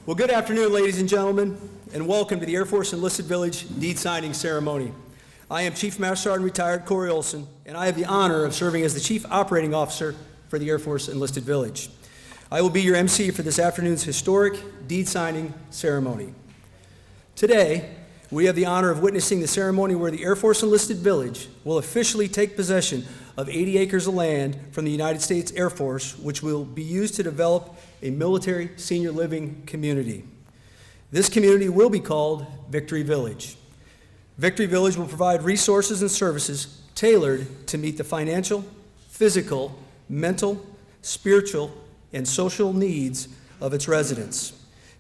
Well, good afternoon, ladies and gentlemen, and welcome to the Air Force Enlisted Village deed signing ceremony. I am Chief Master Sergeant Retired Corey Olson, and I have the honor of serving as the Chief Operating Officer for the Air Force Enlisted Village. I will be your MC for this afternoon's historic deed signing ceremony. Today, we have the honor of witnessing the ceremony where the Air Force Enlisted Village will officially take possession of 80 acres of land from the United States Air Force, which will be used to develop a military senior living community. This community will be called Victory Village. Victory Village will provide resources and services tailored to meet the financial, physical, mental, spiritual, and social needs of its residents.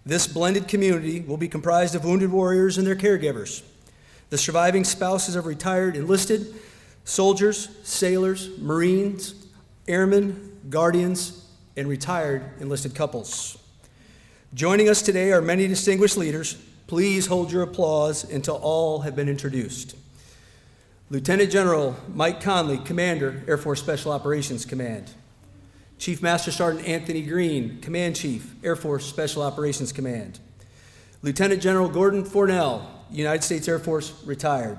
This blended community will be comprised of wounded warriors and their caregivers, the surviving spouses of retired enlisted, soldiers, sailors, Marines, airmen, guardians, and retired enlisted couples. Joining us today are many distinguished leaders. Please hold your applause until all have been introduced. Lieutenant General Mike Conley, Commander, Air Force Special Operations Command. Chief Master Sergeant Anthony Green, Command Chief, Air Force Special Operations Command. Lieutenant General Gordon Fornell, United States Air Force, retired.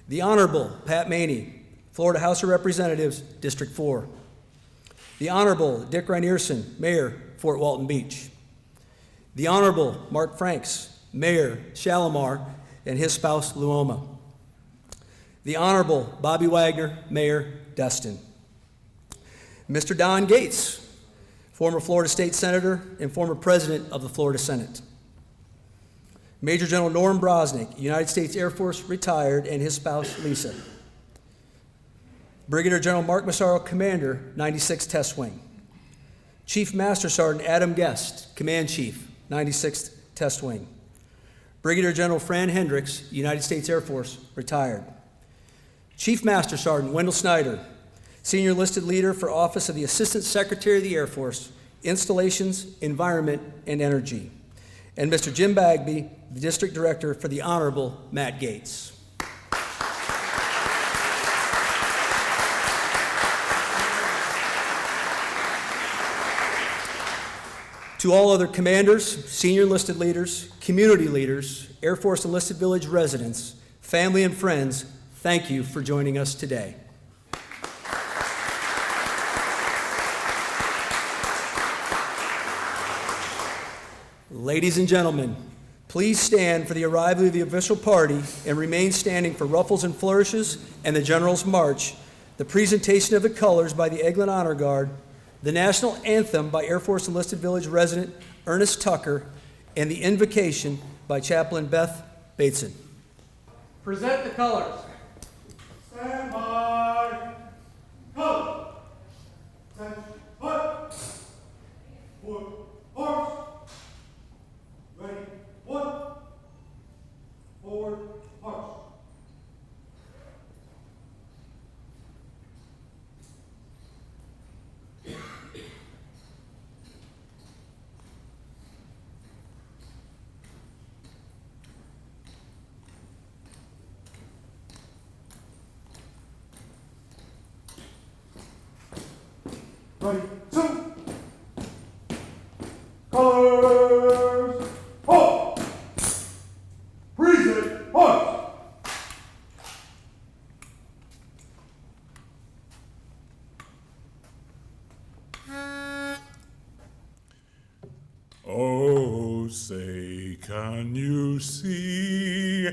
The Honorable Pat Maney, Florida House of Representatives, District 4. The Honorable Dick Reinierson, Mayor, Fort Walton Beach. The Honorable Mark Franks, Mayor, Shalimar, and his spouse, Luoma. The Honorable Bobby Wagner, Mayor, Destin. Mr. Don Gates, former Florida State Senator and former President of the Florida Senate. Major General Norm Brosnick, United States Air Force, retired, and his spouse, Lisa. Brigadier General Mark Massaro, Commander, 96th Test Wing. Chief Master Sergeant Adam Guest, Command Chief, 96th Test Wing. Brigadier General Fran Hendricks, United States Air Force, retired. Chief Master Sergeant Wendell Snyder, Senior Enlisted Leader for Office of the Assistant Secretary of the Air Force, Installations, Environment, and Energy. And Mr. Jim Bagby, the District Director for the Honorable Matt Gates. To all other commanders, senior enlisted leaders, community leaders, Air Force Enlisted Village residents, family and friends, thank you for joining us today. Ladies and gentlemen, please stand for the arrival of the official party and remain standing for ruffles and flourishes and the General's March, the presentation of the colors by the Eglin Honor Guard, the national anthem by Air Force Enlisted Village resident Ernest Tucker, and the invocation by Chaplain Beth Bateson. Present the colors. Stand by. Color. Attention. Foot. Foot. Horse. Ready. 1. Forward. March. Ready, 2. Colors. Hold. Present. March. Oh, say, can you see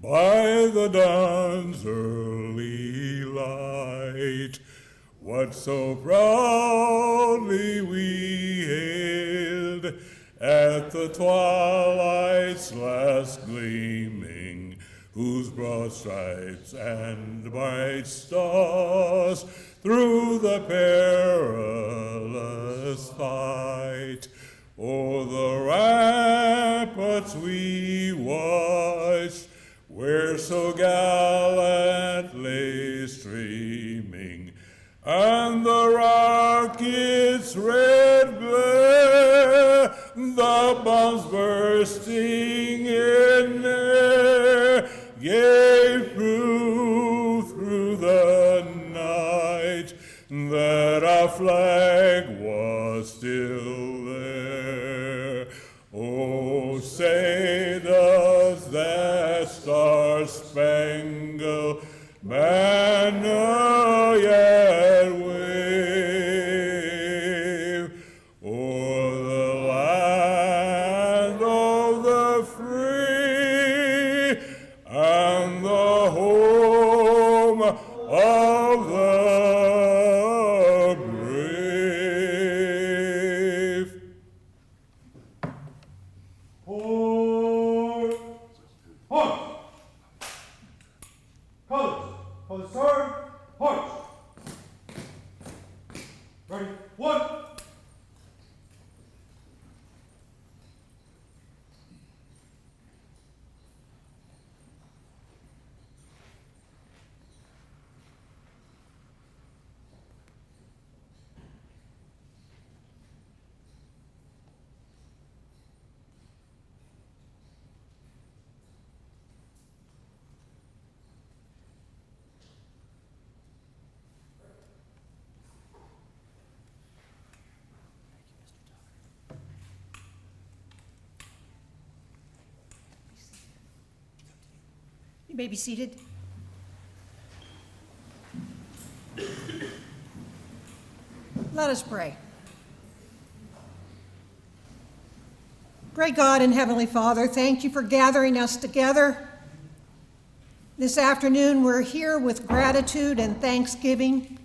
by the dawn's early light what so proudly we hailed at the twilight's last gleaming, whose broad stripes and bright stars through the perilous fight o'er the ramparts we watched, where so gallantly streaming, and the rocket's red glare, the bombs bursting in air, gave proof through the night that our flag was still there. banner yet wave o'er the land of the free and the home of the brave. Horse. Horse. Colors. Colors turn. Horse. Ready. One. You may be seated. Let us pray. Great God and Heavenly Father, thank you for gathering us together. This afternoon we're here with gratitude and thanksgiving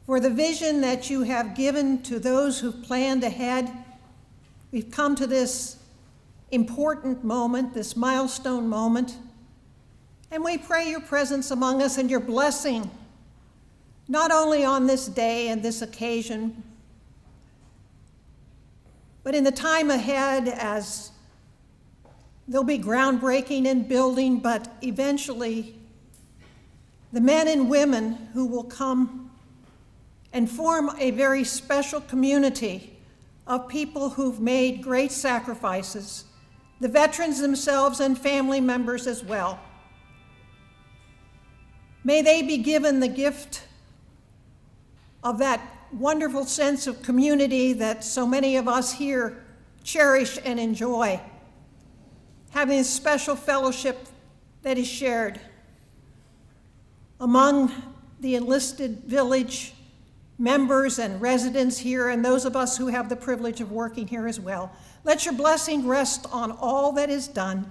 for the vision that you have given to those who've planned ahead. We've come to this important moment, this milestone moment, and we pray your presence among us and your blessing, not only on this day and this occasion, but in the time ahead as there'll be groundbreaking and building, but eventually the men and women who will come and form a very special community of people who've made great sacrifices, the veterans themselves and family members as well. May they be given the gift of that wonderful sense of community that so many of us here cherish and enjoy, having a special fellowship that is shared among the enlisted village members and residents here, and those of us who have the privilege of working here as well. Let your blessing rest on all that is done,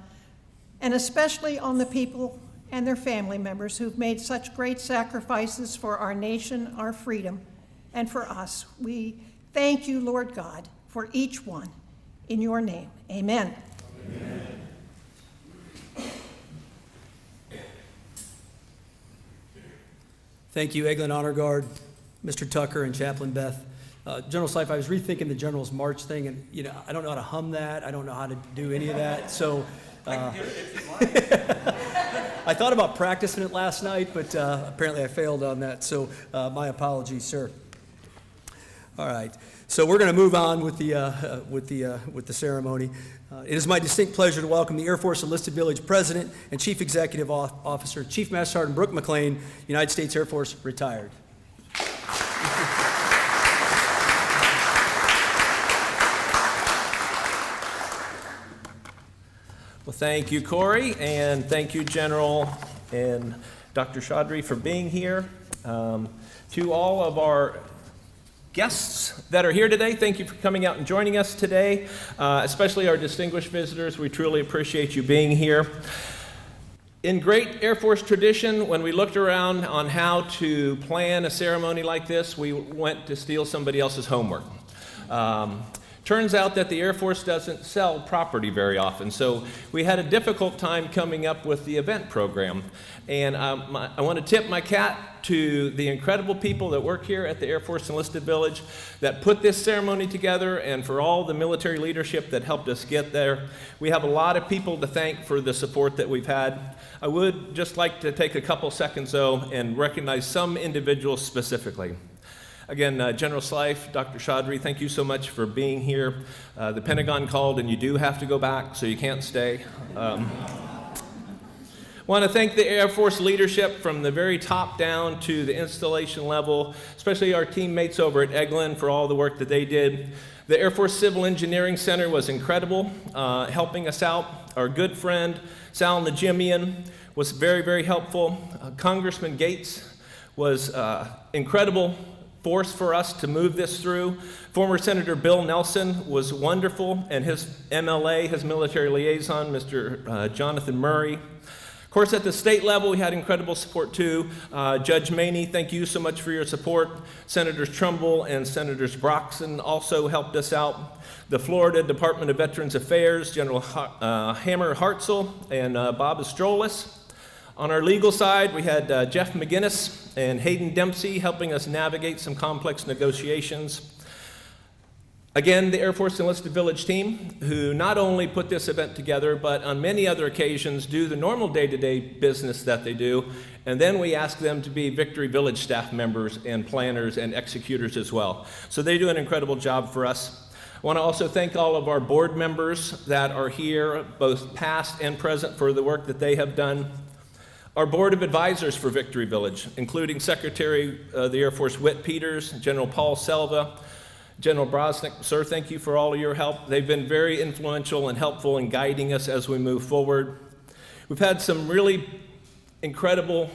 and especially on the people and their family members who've made such great sacrifices for our nation, our freedom, and for us. We thank you, Lord God, for each one. In your name, amen. Amen. Thank you, Eglin Honor Guard, Mr. Tucker, and Chaplain Beth. General Slife, I was rethinking the General's March thing, and I don't know how to hum that. I don't know how to do any of that. So I thought about practicing it last night, but apparently I failed on that. So my apologies, sir. All right. So we're going to move on with the ceremony. It is my distinct pleasure to welcome the Air Force Enlisted Village President and Chief Executive Officer, Chief Master Sergeant Brooke McLean, United States Air Force, retired. Well, thank you, Corey, and thank you, General and Dr. Chaudhary, for being here. To all of our guests that are here today, thank you for coming out and joining us today, especially our distinguished visitors. We truly appreciate you being here. In great Air Force tradition, when we looked around on how to plan a ceremony like this, we went to steal somebody else's homework. Turns out that the Air Force doesn't sell property very often, so we had a difficult time coming up with the event program. And I want to tip my cap to the incredible people that work here at the Air Force Enlisted Village that put this ceremony together, and for all the military leadership that helped us get there. We have a lot of people to thank for the support that we've had. I would just like to take a couple seconds, though, and recognize some individuals specifically. Again, General Slife, Dr. Chaudhary, thank you so much for being here. The Pentagon called, and you do have to go back, so you can't stay. Want to thank the Air Force leadership from the very top down to the installation level, especially our teammates over at Eglin for all the work that they did. The Air Force Civil Engineering Center was incredible, helping us out. Our good friend, Sal Najimian, was very, very helpful. Congressman Gates was incredible force for us to move this through. Former Senator Bill Nelson was wonderful, and his MLA, his military liaison, Mr. Jonathan Murray. Of course, at the state level, we had incredible support too. Judge Maney, thank you so much for your support. Senators Trumbull and Senators Broxson also helped us out. The Florida Department of Veterans Affairs, General Hammer Hartzell and Bob Astrolis. On our legal side, we had Jeff McGinnis and Hayden Dempsey helping us navigate some complex negotiations. Again, the Air Force Enlisted Village team, who not only put this event together, but on many other occasions do the normal day-to-day business that they do, and then we ask them to be Victory Village staff members and planners and executors as well. So they do an incredible job for us. I want to also thank all of our board members that are here, both past and present, for the work that they have done. Our board of advisors for Victory Village, including Secretary of the Air Force Whit Peters, General Paul Selva, General Brosnick. Sir, thank you for all of your help. They've been very influential and helpful in guiding us as we move forward. We've had some really incredible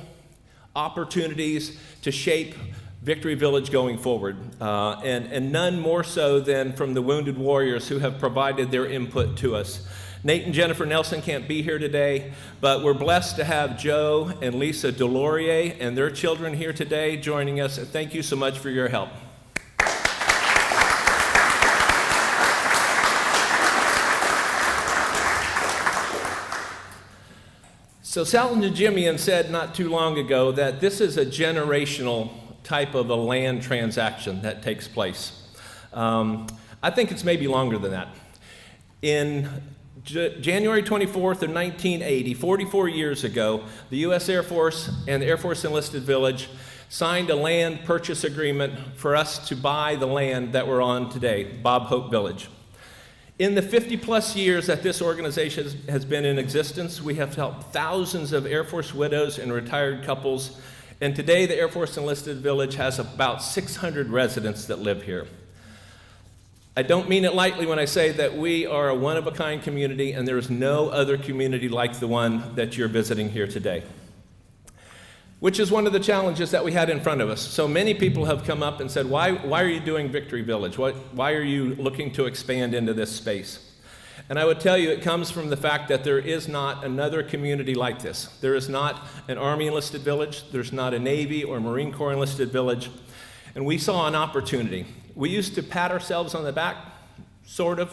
opportunities to shape Victory Village going forward, and none more so than from the wounded warriors who have provided their input to us. Nate and Jennifer Nelson can't be here today, but we're blessed to have Joe and Lisa Delorier and their children here today joining us. Thank you so much for your help. So Sal Najimian said not too long ago that this is a generational type of a land transaction that takes place. I think it's maybe longer than that. In January 24th of 1980, 44 years ago, the U.S. Air Force and the Air Force Enlisted Village signed a land purchase agreement for us to buy the land that we're on today, Bob Hope Village. In the 50-plus years that this organization has been in existence, we have helped thousands of Air Force widows and retired couples, and today the Air Force Enlisted Village has about 600 residents that live here. I don't mean it lightly when I say that we are a one-of-a-kind community, and there is no other community like the one that you're visiting here today, which is one of the challenges that we had in front of us. So many people have come up and said, why are you doing Victory Village? Why are you looking to expand into this space? And I would tell you it comes from the fact that there is not another community like this. There is not an Army enlisted village. There's not a Navy or Marine Corps enlisted village. And we saw an opportunity. We used to pat ourselves on the back, sort of,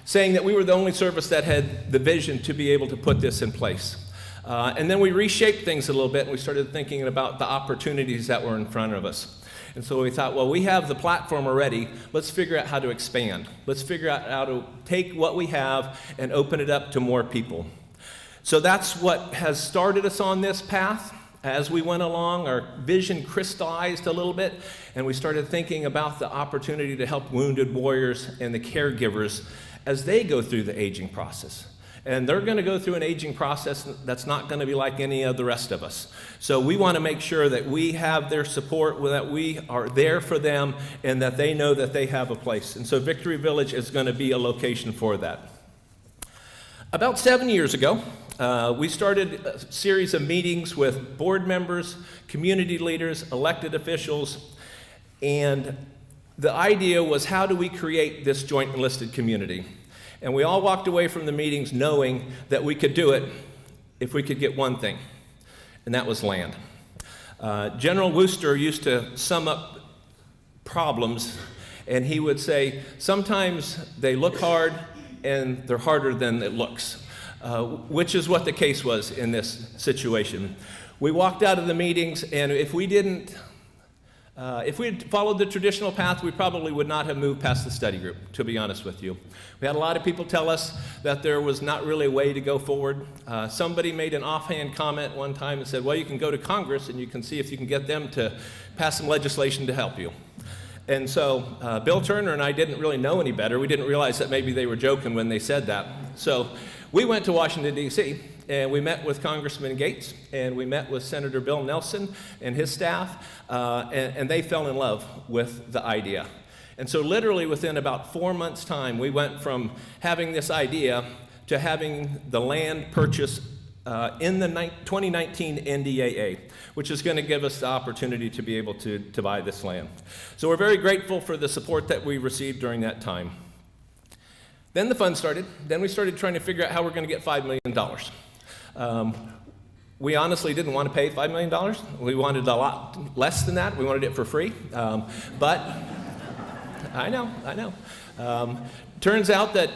saying that we were the only service that had the vision to be able to put this in place. And then we reshaped things a little bit, and we started thinking about the opportunities that were in front of us. And so we thought, well, we have the platform already. Let's figure out how to expand. Let's figure out how to take what we have and open it up to more people. So that's what has started us on this path. As we went along, our vision crystallized a little bit, and we started thinking about the opportunity to help wounded warriors and the caregivers as they go through the aging process. And they're going to go through an aging process that's not going to be like any of the rest of us. So we want to make sure that we have their support, that we are there for them, and that they know that they have a place. And so Victory Village is going to be a location for that. About 7 years ago, we started a series of meetings with board members, community leaders, elected officials, and the idea was, how do we create this joint enlisted community? And we all walked away from the meetings knowing that we could do it if we could get one thing, and that was land. General Wooster used to sum up problems, and he would say, sometimes they look hard and they're harder than it looks. Which is what the case was in this situation. We walked out of the meetings, and if we had followed the traditional path, we probably would not have moved past the study group, to be honest with you. We had a lot of people tell us that there was not really a way to go forward. Somebody made an offhand comment one time and said, well, you can go to Congress and you can see if you can get them to pass some legislation to help you. And so Bill Turner and I didn't really know any better. We didn't realize that maybe they were joking when they said that. So we went to Washington, D.C., and we met with Congressman Gates, and we met with Senator Bill Nelson and his staff, and they fell in love with the idea. And so literally within about 4 months' time, we went from having this idea to having the land purchase in the 2019 NDAA, which is going to give us the opportunity to be able to buy this land. So we're very grateful for the support that we received during that time. Then the fun started. Then we started trying to figure out how we're going to get $5 million. We honestly didn't want to pay $5 million. We wanted a lot less than that. We wanted it for free. But I know. Turns out that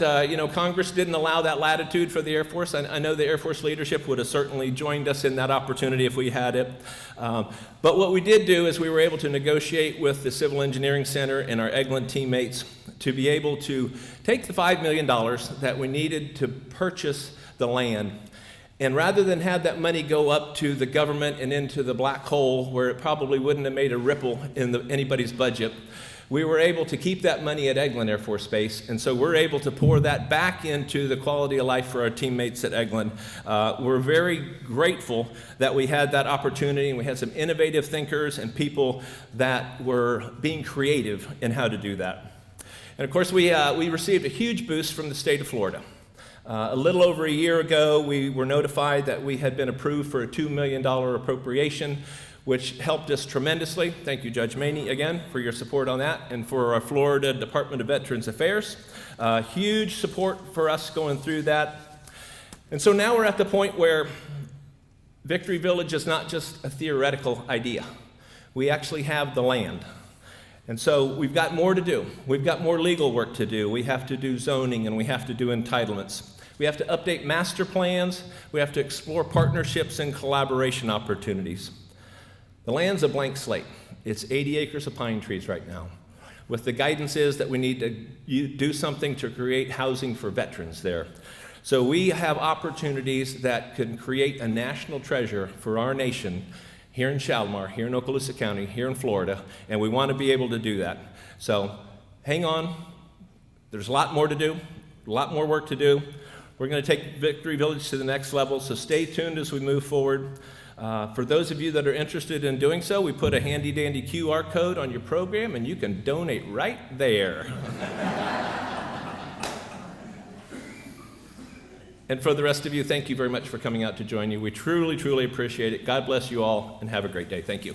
Congress didn't allow that latitude for the Air Force. I know the Air Force leadership would have certainly joined us in that opportunity if we had it. But what we did do is we were able to negotiate with the Civil Engineering Center and our Eglin teammates to be able to take the $5 million that we needed to purchase the land, and rather than have that money go up to the government and into the black hole where it probably wouldn't have made a ripple in anybody's budget, we were able to keep that money at Eglin Air Force Base, and so we're able to pour that back into the quality of life for our teammates at Eglin. We're very grateful that we had that opportunity, and we had some innovative thinkers and people that were being creative in how to do that. And of course, we received a huge boost from the state of Florida. A little over a year ago, we were notified that we had been approved for a $2 million appropriation, which helped us tremendously. Thank you, Judge Maney, again, for your support on that, and for our Florida Department of Veterans Affairs. Huge support for us going through that. And so now we're at the point where Victory Village is not just a theoretical idea. We actually have the land. And so we've got more to do. We've got more legal work to do. We have to do zoning, and we have to do entitlements. We have to update master plans. We have to explore partnerships and collaboration opportunities. The land's a blank slate. It's 80 acres of pine trees right now. With the guidance is that we need to do something to create housing for veterans there. So we have opportunities that can create a national treasure for our nation here in Shalimar, here in Okaloosa County, here in Florida, and we want to be able to do that. So hang on. There's a lot more to do, a lot more work to do. We're going to take Victory Village to the next level, so stay tuned as we move forward. For those of you that are interested in doing so, we put a handy-dandy QR code on your program, and you can donate right there. And for the rest of you, thank you very much for coming out to join you. We truly, truly appreciate it. God bless you all, and have a great day. Thank you.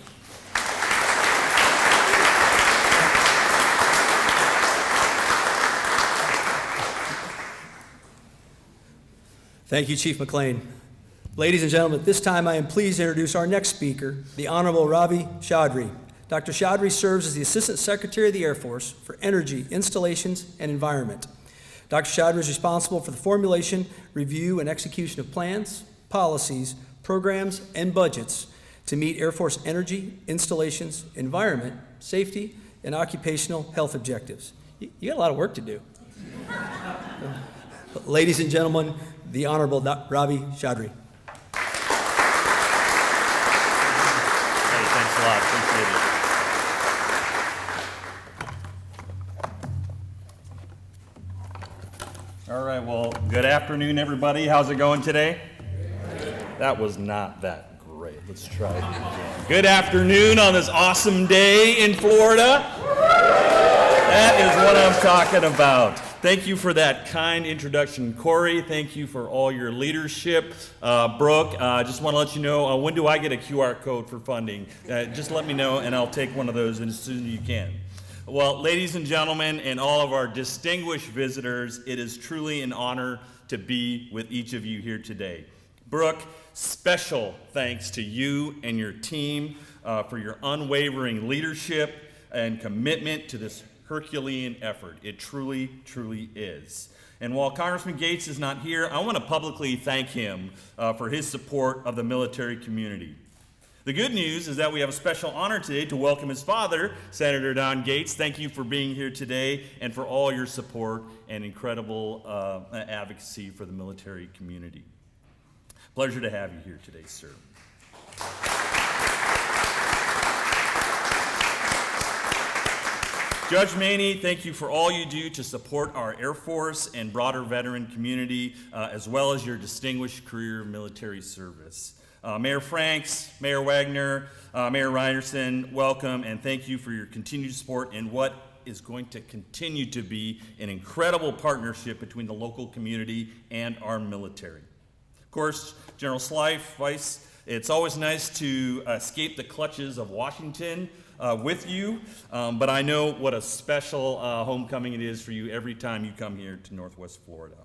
Thank you, Chief McLean. Ladies and gentlemen, at this time I am pleased to introduce our next speaker, the Honorable Ravi Chaudhary. Dr. Chaudhary serves as the Assistant Secretary of the Air Force for Energy, Installations, and Environment. Dr. Chaudhary is responsible for the formulation, review, and execution of plans, policies, programs, and budgets to meet Air Force energy, installations, environment, safety, and occupational health objectives. You got a lot of work to do. Ladies and gentlemen, the Honorable Ravi Chaudhary. Hey, thanks a lot. Appreciate it. All right, well, good afternoon, everybody. How's it going today? That was not that great. Let's try it again. Good afternoon on this awesome day in Florida. That is what I'm talking about. Thank you for that kind introduction, Corey. Thank you for all your leadership. Brooke, just want to let you know, when do I get a QR code for funding? Just let me know, and I'll take one of those as soon as you can. Well, ladies and gentlemen, and all of our distinguished visitors, it is truly an honor to be with each of you here today. Brooke, special thanks to you and your team for your unwavering leadership and commitment to this Herculean effort. It truly, truly is. And while Congressman Gates is not here, I want to publicly thank him for his support of the military community. The good news is that we have a special honor today to welcome his father, Senator Don Gates. Thank you for being here today and for all your support and incredible advocacy for the military community. Pleasure to have you here today, sir. Judge Maney, thank you for all you do to support our Air Force and broader veteran community, as well as your distinguished career of military service. Mayor Franks, Mayor Wagner, Mayor Ryerson, welcome, and thank you for your continued support in what is going to continue to be an incredible partnership between the local community and our military. course, General Slife, Vice, it's always nice to escape the clutches of Washington with you, but I know what a special homecoming it is for you every time you come here to Northwest Florida.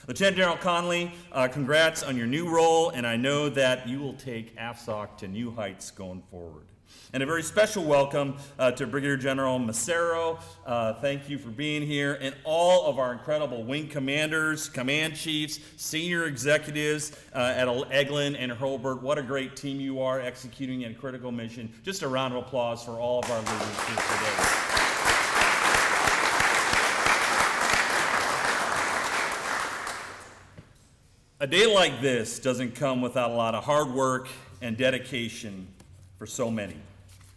Lieutenant General Conley, congrats on your new role, and I know that you will take AFSOC to new heights going forward. And a very special welcome to Brigadier General Massaro. Thank you for being here, and all of our incredible wing commanders, command chiefs, senior executives at Eglin and Hurlburt. What a great team you are executing a critical mission. Just a round of applause for all of our leaders here today. A day like this doesn't come without a lot of hard work and dedication for so many.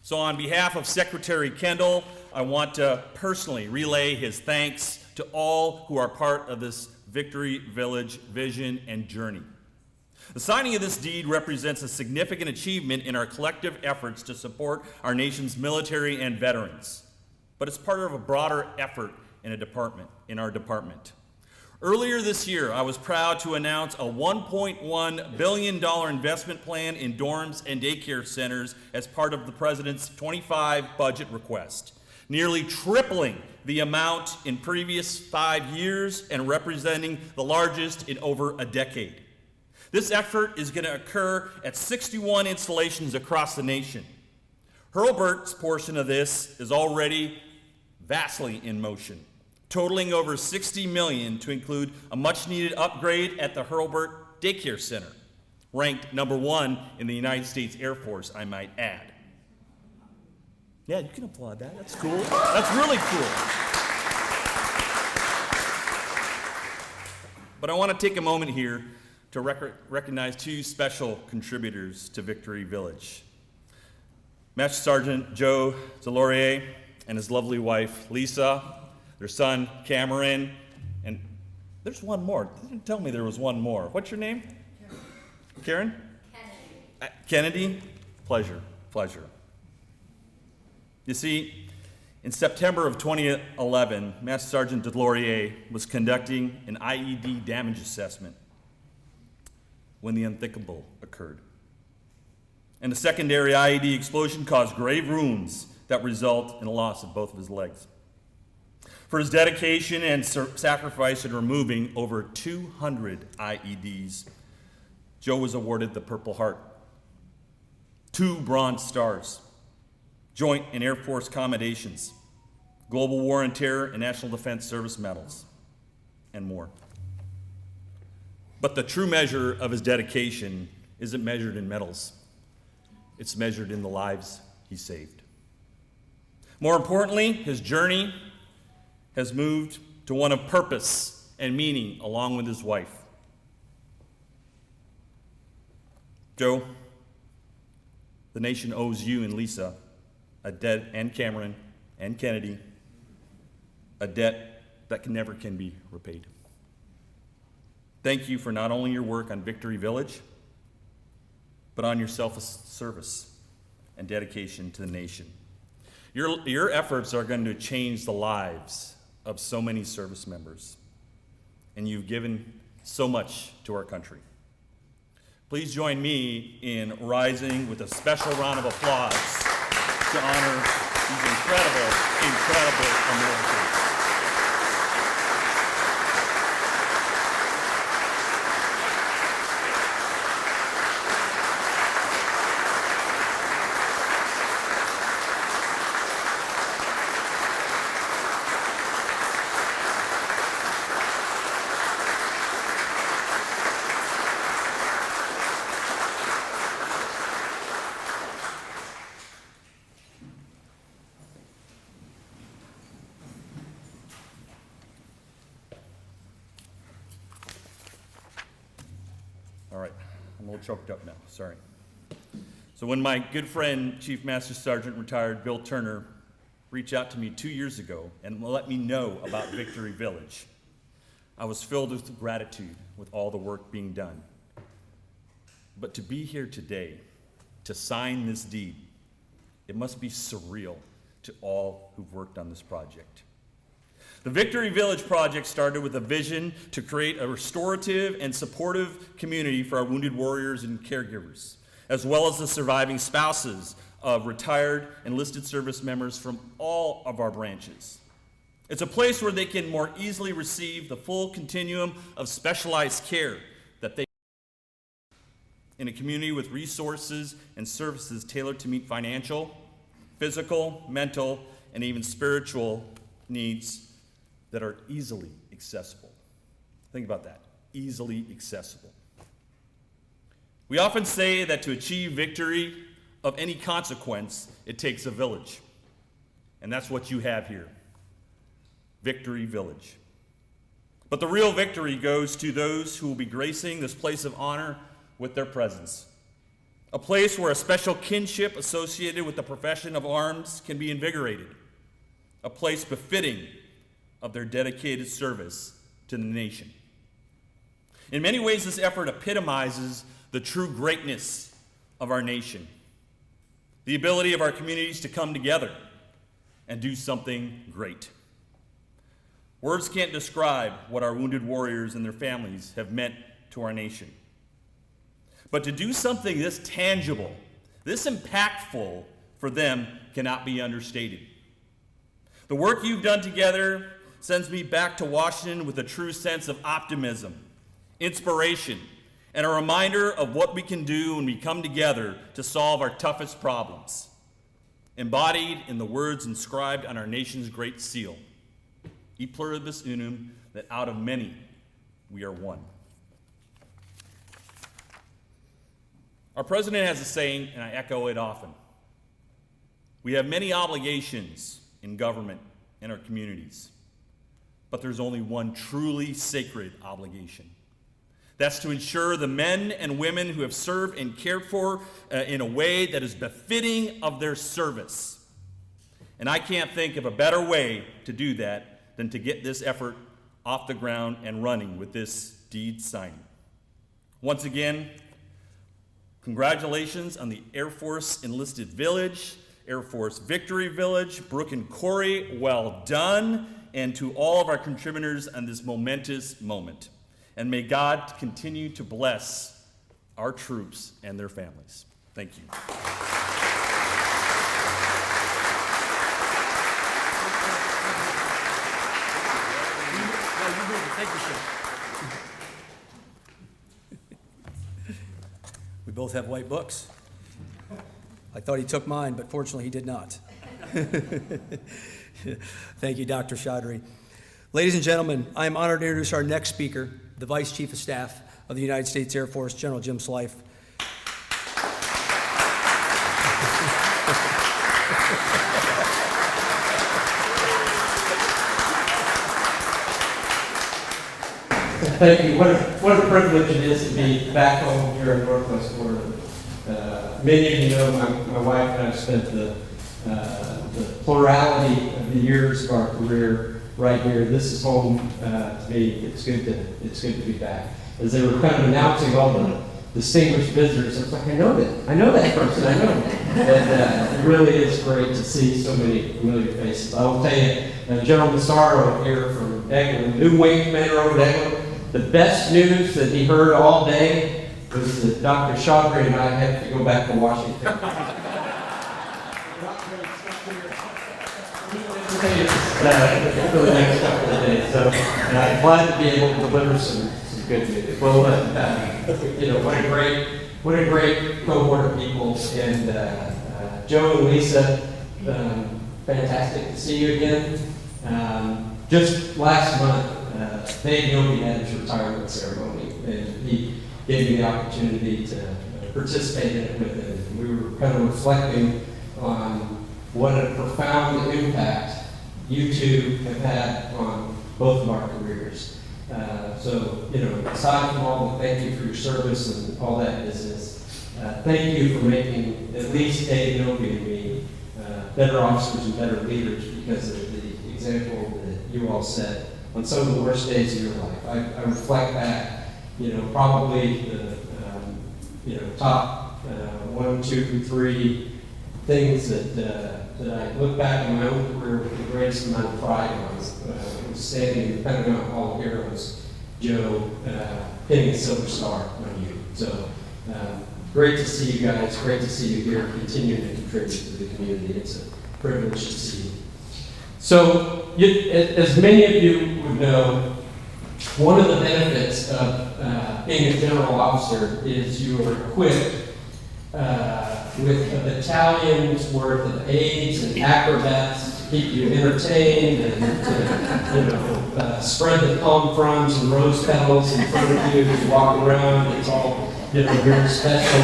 So on behalf of Secretary Kendall, I want to personally relay his thanks to all who are part of this Victory Village vision and journey. The signing of this deed represents a significant achievement in our collective efforts to support our nation's military and veterans, but it's part of a broader effort in our department. Earlier this year, I was proud to announce a $1.1 billion investment plan in dorms and daycare centers as part of the President's 25 budget request, nearly tripling the amount in previous 5 years and representing the largest in over a decade. This effort is going to occur at 61 installations across the nation. Hurlburt's portion of this is already vastly in motion, totaling over $60 million to include a much-needed upgrade at the Hurlburt Daycare Center, ranked #1 in the United States Air Force, I might add. Yeah, you can applaud that. That's cool. That's really cool. But I want to take a moment here to recognize 2 special contributors to Victory Village. Master Sergeant Joe Delorier and his lovely wife, Lisa, their son, Cameron, and there's one more. They didn't tell me there was one more. What's your name? Karen? Kennedy? Pleasure. You see, in September of 2011, Master Sergeant Delorier was conducting an IED damage assessment when the unthinkable occurred. And a secondary IED explosion caused grave wounds that result in the loss of both of his legs. For his dedication and sacrifice in removing over 200 IEDs, Joe was awarded the Purple Heart, 2 Bronze Stars, Joint and Air Force Commendations, Global War and Terror and National Defense Service Medals, and more. But the true measure of his dedication isn't measured in medals. It's measured in the lives he saved. More importantly, his journey has moved to one of purpose and meaning along with his wife. Joe, the nation owes you and Lisa a debt, and Cameron and Kennedy, a debt that never can be repaid. Thank you for not only your work on Victory Village, but on your self-service and dedication to the nation. Your efforts are going to change the lives of so many service members, and you've given so much to our country. Please join me in rising with a special round of applause to honor these incredible Americans. All right, I'm a little choked up now, sorry. So when my good friend, Chief Master Sergeant retired Bill Turner, reached out to me 2 years ago and let me know about Victory Village, I was filled with gratitude with all the work being done. But to be here today, to sign this deed, it must be surreal to all who've worked on this project. The Victory Village project started with a vision to create a restorative and supportive community for our wounded warriors and caregivers, as well as the surviving spouses of retired enlisted service members from all of our branches. It's a place where they can more easily receive the full continuum of specialized care that they in a community with resources and services tailored to meet financial, physical, mental, and even spiritual needs that are easily accessible. Think about that, easily accessible. We often say that to achieve victory of any consequence, it takes a village. And that's what you have here, Victory Village. But the real victory goes to those who will be gracing this place of honor with their presence. A place where a special kinship associated with the profession of arms can be invigorated. A place befitting of their dedicated service to the nation. In many ways, this effort epitomizes the true greatness of our nation. The ability of our communities to come together and do something great. Words can't describe what our wounded warriors and their families have meant to our nation. But to do something this tangible, this impactful for them cannot be understated. The work you've done together sends me back to Washington with a true sense of optimism, inspiration, and a reminder of what we can do when we come together to solve our toughest problems, embodied in the words inscribed on our nation's great seal, E pluribus unum, that out of many we are one. Our president has a saying, and I echo it often. We have many obligations in government and our communities, but there's only one truly sacred obligation. That's to ensure the men and women who have served and cared for in a way that is befitting of their service. And I can't think of a better way to do that than to get this effort off the ground and running with this deed signing. Once again, congratulations on the Air Force Enlisted Village, Air Force Victory Village, Brooke and Corey, well done, and to all of our contributors on this momentous moment. And may God continue to bless our troops and their families. Thank you. We both have white books. I thought he took mine, but fortunately he did not. Thank you, Dr. Chaudhary. Ladies and gentlemen, I am honored to introduce our next speaker, the Vice Chief of Staff of the United States Air Force, General Jim Slife. Thank you. What a privilege it is to be back home here in Northwest Florida. Many of you know my wife and I have spent the plurality of the years of our career right here. This is home to me. It's good to be back. As they were kind of announcing all the distinguished visitors, I was like, I know that person, I know them. And it really is great to see so many familiar faces. I will tell you, General Massaro here from Eglin, new wing commander over at Eglin, the best news that he heard all day was that Dr. Chaudhary and I had to go back to Washington. For the next couple of days. So I'm glad to be able to deliver some good news. Well, what a great cohort of people. And Joe and Lisa, fantastic to see you again. Just last month, Dave Yogi had his retirement ceremony, and he gave me the opportunity to participate in it with him. We were kind of reflecting on what a profound impact you two have had on both of our careers. So, aside from all the thank you for your service and all that business, thank you for making at least Dave Yogi and me better officers and better leaders because of the example that you all set on some of the worst days of your life. I reflect back, probably the top 1, 2, 3 things that I look back in my own career with the greatest amount of pride on. It was standing in the Pentagon Hall of Heroes, Joe, pinning a silver star on you. So great to see you guys, great to see you here, continuing to contribute to the community. It's a privilege to see you. So, as many of you would know, one of the benefits of being a general officer is you are equipped with a battalion's worth of aides and acrobats to keep you entertained and to spread the palm fronds and rose petals in front of you as you walk around. It's all very special.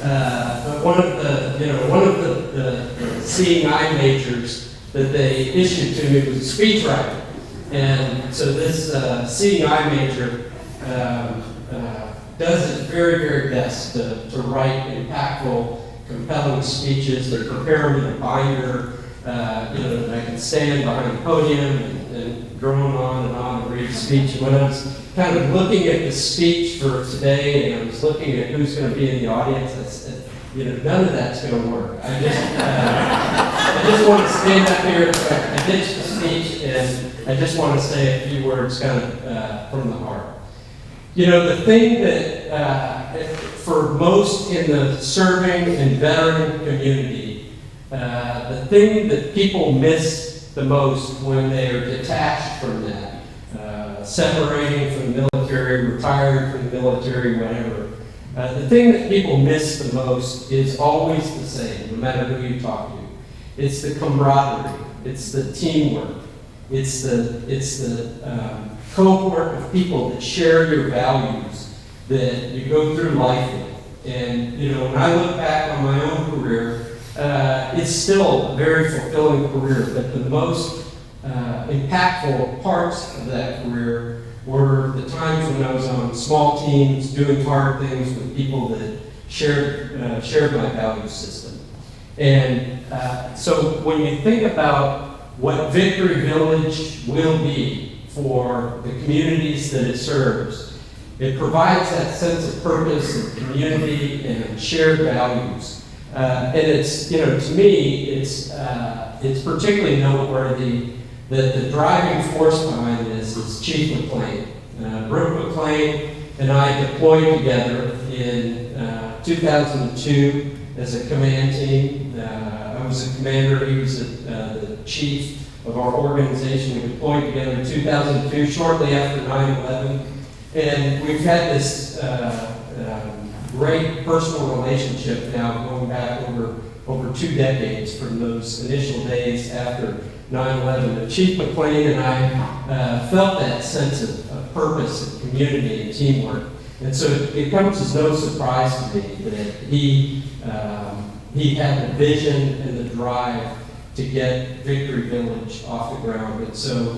But one of the seeing eye majors that they issued to me was a speechwriter. And so this seeing eye major does its very, very best to write impactful, compelling speeches. They prepare them in a binder, that I can stand behind the podium and drone on and read a speech. And when I was kind of looking at the speech for today, and I was looking at who's going to be in the audience, I said, none of that's going to work. I just want to stand up here, I ditched the speech, and I just want to say a few words kind of from the heart. The thing that for most in the serving and veteran community, the thing that people miss the most when they are detached from that, separating from the military, retiring from the military, whatever, the thing that people miss the most is always the same, no matter who you talk to. It's the camaraderie, it's the teamwork, it's the cohort of people that share your values, that you go through life with. And when I look back on my own career, it's still a very fulfilling career, but the most impactful parts of that career were the times when I was on small teams, doing hard things with people that shared my value system. And so when you think about what Victory Village will be for the communities that it serves, it provides that sense of purpose and community and shared values. And it's, to me, it's particularly noteworthy that the driving force behind this is Chief McLean. Brooke McLean and I deployed together in 2002 as a command team. I was a commander, he was the chief of our organization. We deployed together in 2002, shortly after 9/11. And we've had this great personal relationship now going back over 2 decades from those initial days after 9/11. But Chief McLean and I felt that sense of purpose and community and teamwork. And so it comes as no surprise to me that he had the vision and the drive to get Victory Village off the ground. And so,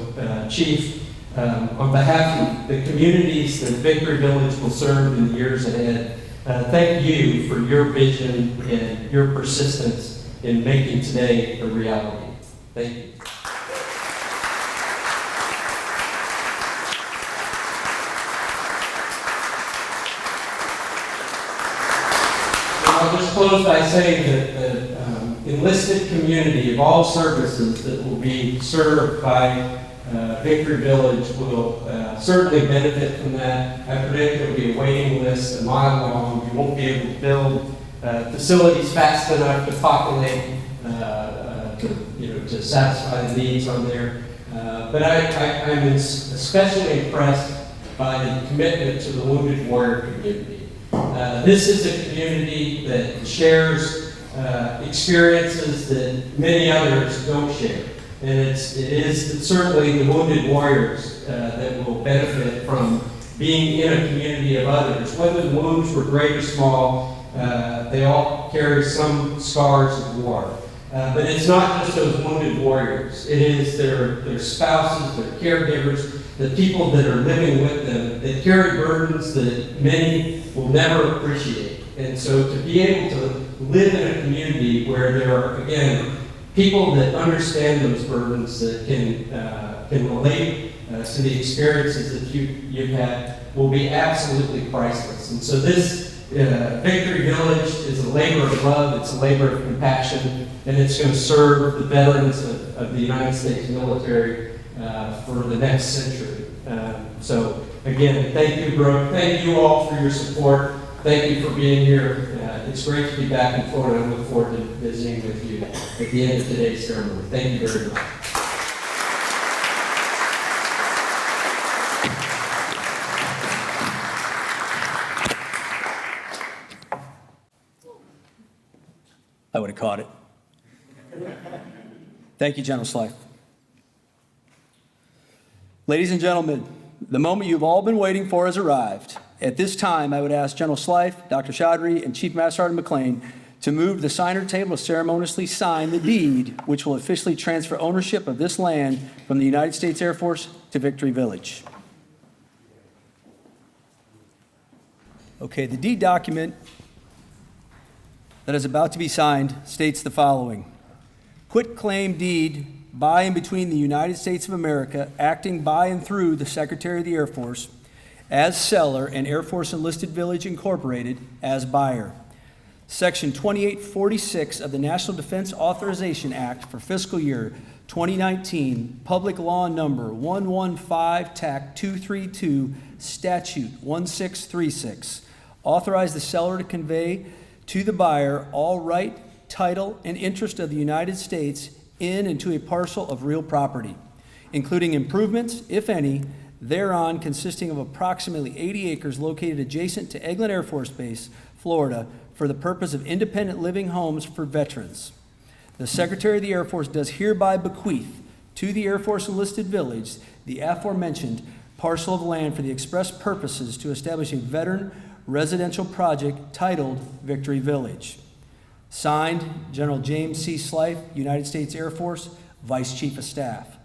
Chief, on behalf of the communities that Victory Village will serve in the years ahead, thank you for your vision and your persistence in making today a reality. Thank you. I'll just close by saying that the enlisted community of all services that will be served by Victory Village will certainly benefit from that. I predict there will be a waiting list a mile long. You won't be able to build facilities fast enough to populate, to satisfy the needs on there. But I'm especially impressed by the commitment to the Wounded Warrior community. This is a community that shares experiences that many others don't share. And it is certainly the Wounded Warriors that will benefit from being in a community of others. Whether the wounds were great or small, they all carry some scars of war. But it's not just those Wounded Warriors. It is their spouses, their caregivers, the people that are living with them that carry burdens that many will never appreciate. And so to be able to live in a community where there are, again, people that understand those burdens, that can relate to the experiences that you've had, will be absolutely priceless. And so this Victory Village is a labor of love, it's a labor of compassion, and it's going to serve the veterans of the United States military for the next century. So again, thank you, Brooke. Thank you all for your support. Thank you for being here. It's great to be back in Florida. I look forward to visiting with you at the end of today's ceremony. Thank you very much. I would have caught it. Thank you, General Slife. Ladies and gentlemen, the moment you've all been waiting for has arrived. At this time, I would ask General Slife, Dr. Chaudhary, and Chief Master Sergeant McLean to move the signer table to ceremoniously sign the deed, which will officially transfer ownership of this land from the United States Air Force to Victory Village. Okay, the deed document that is about to be signed states the following. Quitclaim deed by and between the United States of America, acting by and through the Secretary of the Air Force, as seller, and Air Force Enlisted Village Incorporated as buyer. Section 2846 of the National Defense Authorization Act for fiscal year 2019, Public Law Number 115, TAC 232, Statute 1636, authorize the seller to convey to the buyer all right, title, and interest of the United States in and to a parcel of real property, including improvements, if any, thereon consisting of approximately 80 acres located adjacent to Eglin Air Force Base, Florida, for the purpose of independent living homes for veterans. The Secretary of the Air Force does hereby bequeath to the Air Force Enlisted Village the aforementioned parcel of land for the express purposes to establish a veteran residential project titled Victory Village. Signed, General James C. Slife, United States Air Force, Vice Chief of Staff.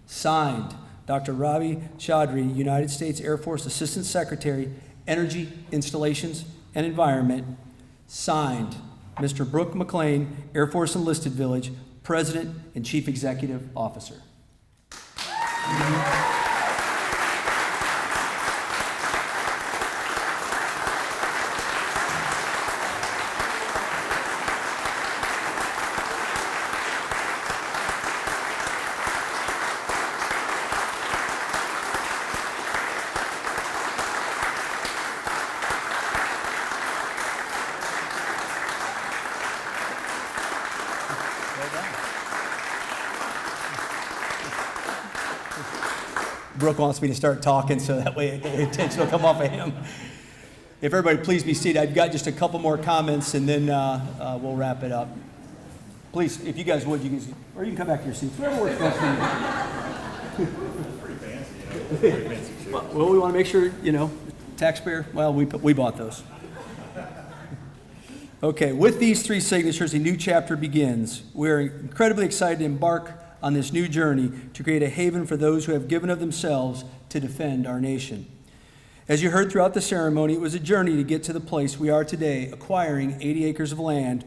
Signed, Dr. Ravi Chaudhary, United States Air Force Assistant Secretary, Energy, Installations, and Environment. Signed, Mr. Brooke McLean, Air Force Enlisted Village, President and Chief Executive Officer. Brooke wants me to start talking so that way the attention will come off of him. If everybody please be seated, I've got just a couple more comments and then we'll wrap it up. Please, if you guys would, you can, or you can come back to your seats. Whatever works best for you. Pretty fancy. Well, we want to make sure, you know, taxpayer, well, we bought those. Okay, with these three signatures, a new chapter begins. We're incredibly excited to embark on this new journey to create a haven for those who have given of themselves to defend our nation. As you heard throughout the ceremony, it was a journey to get to the place we are today, acquiring 80 acres of land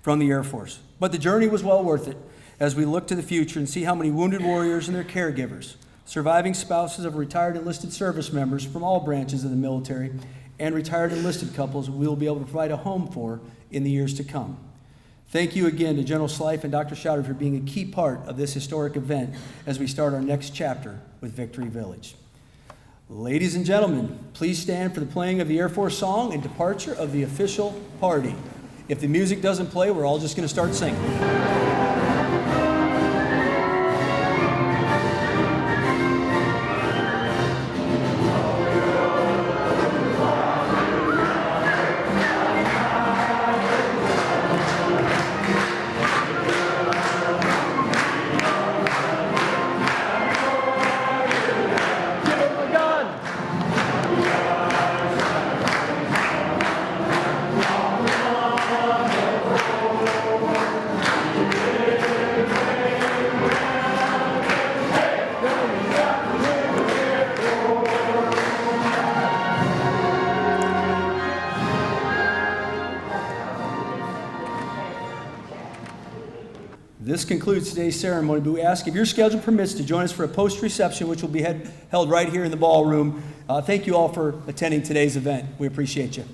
from the Air Force. But the journey was well worth it as we look to the future and see how many wounded warriors and their caregivers, surviving spouses of retired enlisted service members from all branches of the military, and retired enlisted couples we will be able to provide a home for in the years to come. Thank you again to General Slife and Dr. Chaudhary for being a key part of this historic event as we start our next chapter with Victory Village. Ladies and gentlemen, please stand for the playing of the Air Force song and departure of the official party. If the music doesn't play, we're all just going to start singing. This concludes today's ceremony, but we ask if your schedule permits to join us for a post-reception, which will be held right here in the ballroom. Thank you all for attending today's event. We appreciate you.